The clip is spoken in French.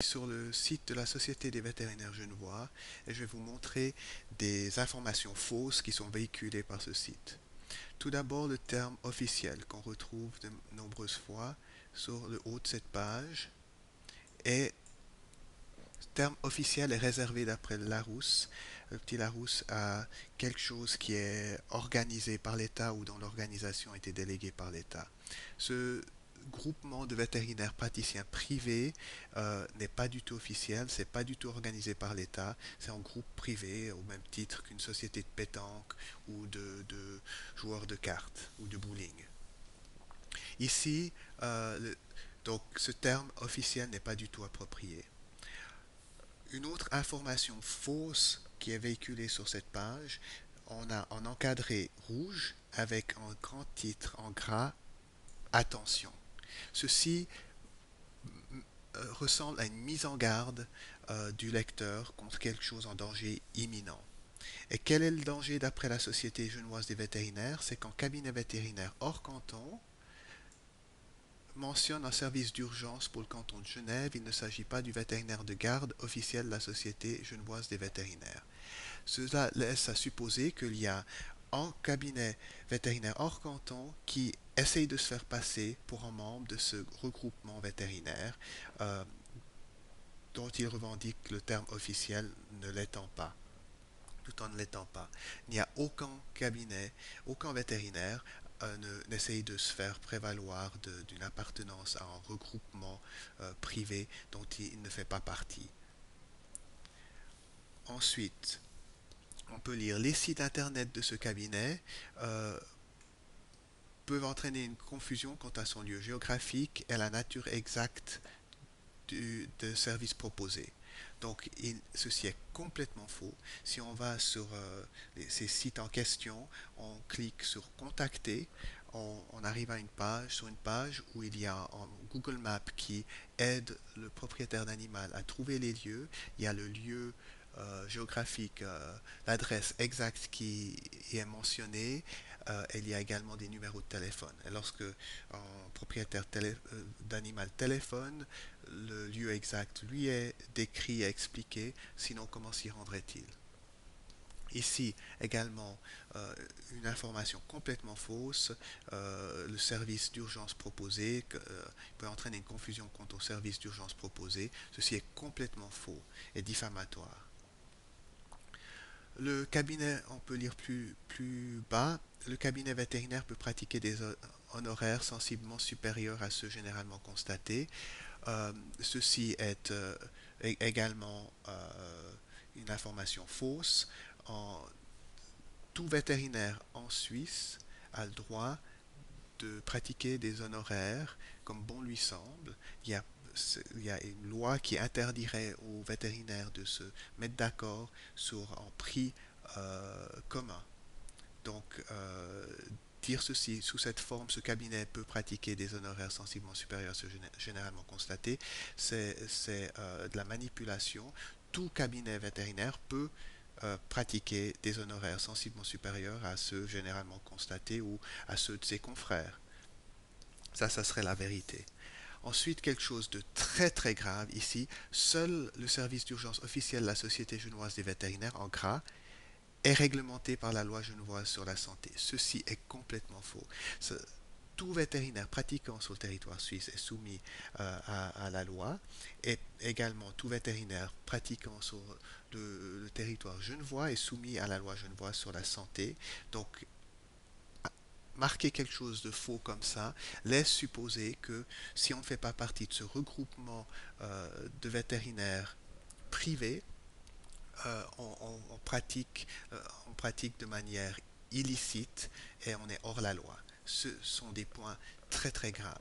Sur le site de la Société des vétérinaires genevois et je vais vous montrer des informations fausses qui sont véhiculées par ce site. Tout d'abord, le terme officiel qu'on retrouve de nombreuses fois sur le haut de cette page. Et le terme officiel est réservé d'après Larousse. Le petit Larousse a quelque chose qui est organisé par l'État ou dont l'organisation a été déléguée par l'État. Ce groupement de vétérinaires praticiens privés n'est pas du tout officiel, c'est pas du tout organisé par l'État, c'est un groupe privé au même titre qu'une société de pétanque ou de joueurs de cartes ou de bowling. Ici, donc ce terme officiel n'est pas du tout approprié. Une autre information fausse qui est véhiculée sur cette page, on a un encadré rouge avec un grand titre en gras, attention. Ceci ressemble à une mise en garde du lecteur contre quelque chose en danger imminent. Et quel est le danger d'après la Société genevoise des vétérinaires? C'est qu'en cabinet vétérinaire hors canton, mentionne un service d'urgence pour le canton de Genève, il ne s'agit pas du vétérinaire de garde officiel de la Société genevoise des vétérinaires. Cela laisse à supposer qu'il y a un cabinet vétérinaire hors canton qui essaye de se faire passer pour un membre de ce regroupement vétérinaire dont il revendique le terme officiel ne l'étant pas. Tout en ne l'étant pas. Il n'y a aucun cabinet, aucun vétérinaire n'essaye de se faire prévaloir d'une appartenance à un regroupement privé dont il ne fait pas partie. Ensuite, on peut lire les sites internet de ce cabinet peuvent entraîner une confusion quant à son lieu géographique et à la nature exacte de service proposé. Donc, ceci est complètement faux. Si on va sur ces sites en question, on clique sur Contacter, on arrive à sur une page où il y a un Google Maps qui aide le propriétaire d'animal à trouver les lieux. Il y a le lieu géographique, l'adresse exacte qui est mentionnée. Il y a également des numéros de téléphone. Et lorsque un propriétaire d'animal téléphone, le lieu exact lui est décrit et expliqué, sinon comment s'y rendrait-il? Ici également une information complètement fausse, le service d'urgence proposé peut entraîner une confusion quant au service d'urgence proposé. Ceci est complètement faux et diffamatoire. Le cabinet, on peut lire plus bas, le cabinet vétérinaire peut pratiquer des honoraires sensiblement supérieurs à ceux généralement constatés. Ceci est également une information fausse. Tout vétérinaire en Suisse a le droit de pratiquer des honoraires comme bon lui semble. Il y a une loi qui interdirait aux vétérinaires de se mettre d'accord sur un prix commun. Donc, dire ceci sous cette forme, ce cabinet peut pratiquer des honoraires sensiblement supérieurs à ceux généralement constatés, c'est de la manipulation. Tout cabinet vétérinaire peut pratiquer des honoraires sensiblement supérieurs à ceux généralement constatés ou à ceux de ses confrères. Ça serait la vérité. Ensuite, quelque chose de très très grave ici, seul le service d'urgence officiel de la Société genevoise des vétérinaires, en gras, est réglementé par la loi genevoise sur la santé. Ceci est complètement faux. Tout vétérinaire pratiquant sur le territoire suisse est soumis à la loi et également tout vétérinaire pratiquant sur le territoire genevois est soumis à la loi genevoise sur la santé. Donc, marquer quelque chose de faux comme ça laisse supposer que si on ne fait pas partie de ce regroupement de vétérinaires privés, on pratique de manière illicite et on est hors la loi. Ce sont des points très très graves.